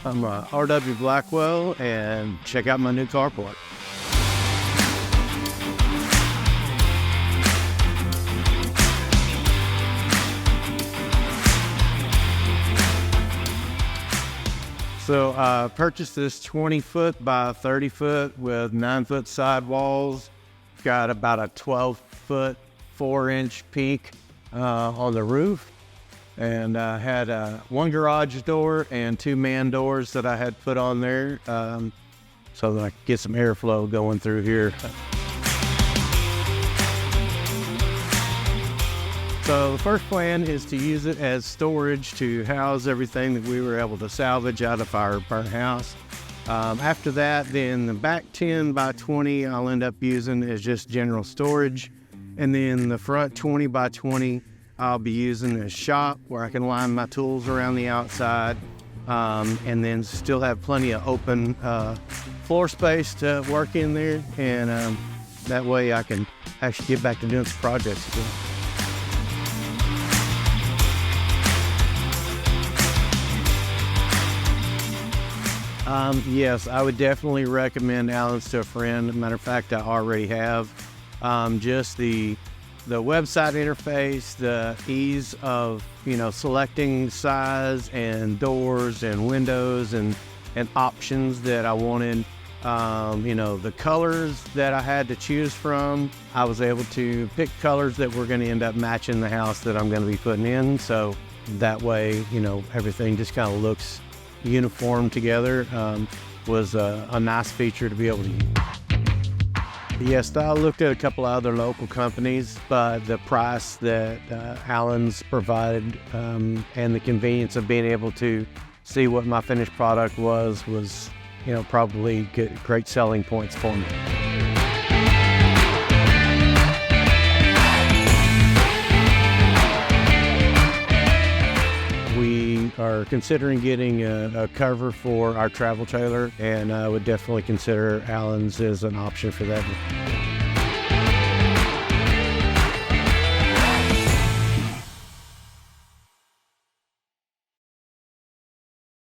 I'm R.W. Blackwell, and check out my new carport. So I purchased this 20-foot by 30-foot with 9-foot sidewalls. Got about a 12-foot, 4-inch peak on the roof. And I had one garage door and 2 man doors that I had put on there so that I could get some airflow going through here. So the first plan is to use it as storage to house everything that we were able to salvage out of our burnt house. After that, then the back 10 by 20 I'll end up using as just general storage. And then the front 20 by 20 I'll be using as shop where I can line my tools around the outside and then still have plenty of open floor space to work in there. And that way I can actually get back to doing some projects again. Yes, I would definitely recommend Allen's to a friend. Matter of fact, I already have. Just the website interface, the ease of, selecting size and doors and windows and options that I wanted. The colors that I had to choose from, I was able to pick colors that were going to end up matching the house that I'm going to be putting in. So that way, everything just kind of looks uniform together. Was a nice feature to be able to use. Yes, I looked at a couple of other local companies, but the price that Allen's provided and the convenience of being able to see what my finished product was probably great selling points for me. We are considering getting a cover for our travel trailer, and I would definitely consider Allen's as an option for that.